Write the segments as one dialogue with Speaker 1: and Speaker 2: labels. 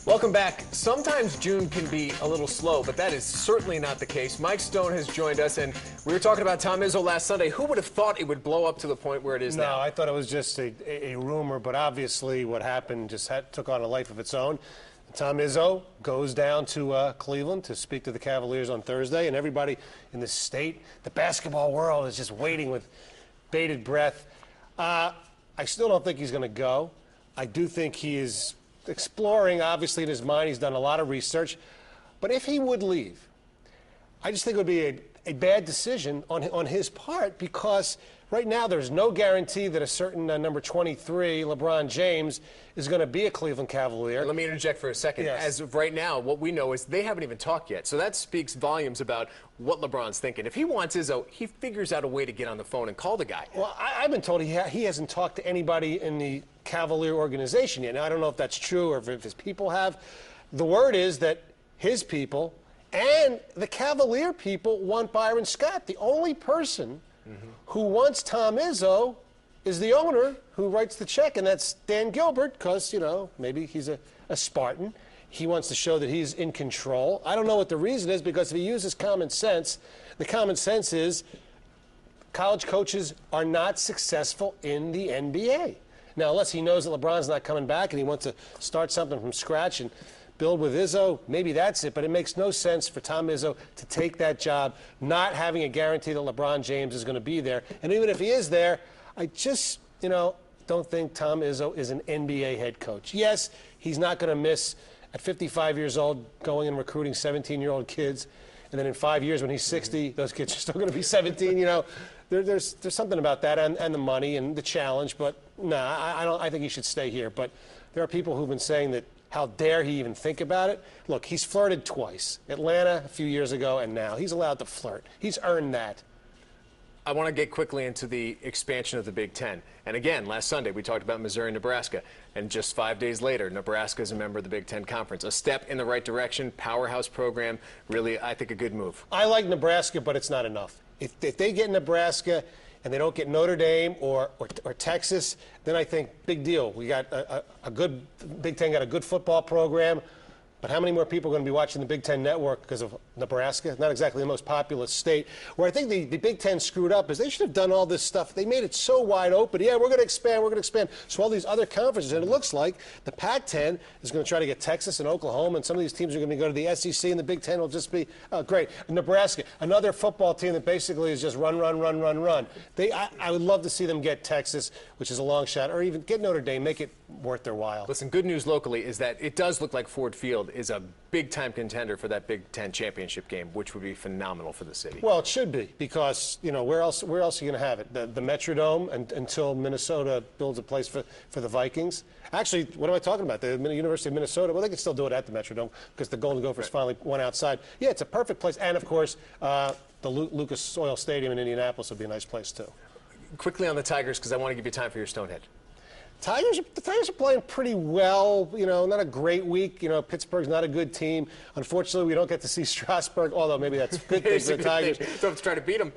Speaker 1: Welcome back. Sometimes June can be a little slow, but that is certainly not the case. Mike Stone has joined us, and we were talking about Tom Izzo last Sunday. Who would have thought it would blow up to the point where it is now?
Speaker 2: No, I thought it was just a rumor, but obviously what happened just took on a life of its own. Tom Izzo goes down to Cleveland to speak to the Cavaliers on Thursday, and everybody in the state, the basketball world, is just waiting with bated breath. I still don't think he's going to go. I do think he is exploring, obviously, in his mind. He's done a lot of research. But if he would leave, I just think it would be a bad decision on his part, because right now there's no guarantee that a certain number 23, LeBron James, is going to be a Cleveland Cavalier.
Speaker 1: Let me interject for a second.
Speaker 2: Yes.
Speaker 1: As of right now, what we know is they haven't even talked yet. So that speaks volumes about what LeBron's thinking. If he wants Izzo, he figures out a way to get on the phone and call the guy.
Speaker 2: Well, I've been told he hasn't talked to anybody in the Cavalier organization yet. Now, I don't know if that's true or if his people have. The word is that his people and the Cavalier people want Byron Scott. The only person who wants Tom Izzo is the owner who writes the check, and that's Dan Gilbert, because, you know, maybe he's a Spartan. He wants to show that he's in control. I don't know what the reason is, because if he uses common sense, the common sense is college coaches are not successful in the NBA. Now, unless he knows that LeBron's not coming back and he wants to start something from scratch and build with Izzo, maybe that's it. But it makes no sense for Tom Izzo to take that job, not having a guarantee that LeBron James is going to be there. And even if he is there, I just, don't think Tom Izzo is an NBA head coach. Yes, he's not going to miss, at 55 years old, going and recruiting 17-year-old kids. And then in 5 years, when he's 60, those kids are still going to be 17. There's something about that, and the money and the challenge. But no, I think he should stay here. But there are people who've been saying that, how dare he even think about it? Look, he's flirted twice. Atlanta a few years ago, and now. He's allowed to flirt. He's earned that.
Speaker 1: I want to get quickly into the expansion of the Big Ten. And again, last Sunday we talked about Missouri and Nebraska. And just 5 days later, Nebraska is a member of the Big Ten Conference. A step in the right direction, powerhouse program, really, I think, a good move.
Speaker 2: I like Nebraska, but it's not enough. If they get Nebraska and they don't get Notre Dame or Texas, then I think big deal. We got a good Big Ten, got a good football program. But how many more people are going to be watching the Big Ten Network because of Nebraska? Not exactly the most populous state. Where I think the Big Ten screwed up is they should have done all this stuff. They made it so wide open. Yeah, we're going to expand, we're going to expand. So all these other conferences, and it looks like the Pac-10 is going to try to get Texas and Oklahoma, and some of these teams are going to go to the SEC, and the Big Ten will just be, oh, great. Nebraska, another football team that basically is just run. I would love to see them get Texas, which is a long shot, or even get Notre Dame, make it worth their while.
Speaker 1: Listen, good news locally is that it does look like Ford Field is a big-time contender for that Big Ten championship game, which would be phenomenal for the city.
Speaker 2: Well, it should be, because, where else are you going to have it? The Metrodome until Minnesota builds a place for the Vikings. Actually, what am I talking about? The University of Minnesota, well, they can still do it at the Metrodome because the Golden Gophers finally went outside. Yeah, it's a perfect place. And, of course, the Lucas Oil Stadium in Indianapolis would be a nice place, too.
Speaker 1: Quickly on the Tigers, because I want to give you time for your Stonehead.
Speaker 2: The Tigers are playing pretty well, not a great week. Pittsburgh's not a good team. Unfortunately, we don't get to see Strasburg, although maybe that's a good thing for the Tigers.
Speaker 1: Don't have to try to beat them.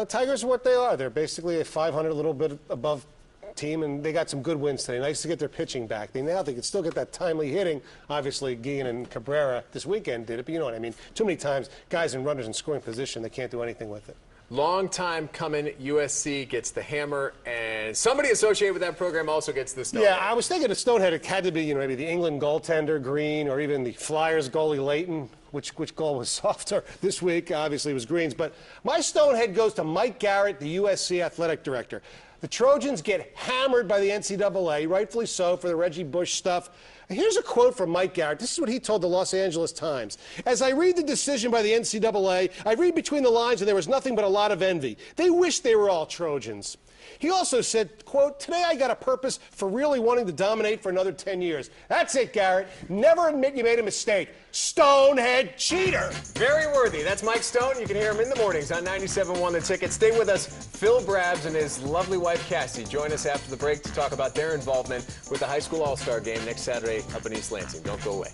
Speaker 2: Tigers are what they are. They're basically a 500, a little bit above team, and they got some good wins today. Nice to get their pitching back. They can still get that timely hitting. Obviously, Guillen and Cabrera this weekend did it, but you know what I mean. Too many times, guys and runners in scoring position, they can't do anything with it.
Speaker 1: Long time coming, USC gets the hammer, and somebody associated with that program also gets the Stonehead.
Speaker 2: Yeah, I was thinking the Stonehead, it had to be, maybe the England goaltender, Green, or even the Flyers goalie, Leyden. Which goal was softer this week? Obviously, it was Green's. But my Stonehead goes to Mike Garrett, the USC athletic director. The Trojans get hammered by the NCAA, rightfully so, for the Reggie Bush stuff. Here's a quote from Mike Garrett. This is what he told the Los Angeles Times. As I read the decision by the NCAA, I read between the lines, and there was nothing but a lot of envy. They wish they were all Trojans. He also said, quote, today I got a purpose for really wanting to dominate for another 10 years. That's it, Garrett. Never admit you made a mistake. Stonehead cheater.
Speaker 1: Very worthy. That's Mike Stone. You can hear him in the mornings on 97.1 The Ticket. Stay with us. Phil Brabs and his lovely wife, Cassie, join us after the break to talk about their involvement with the high school all-star game next Saturday up in East Lansing. Don't go away.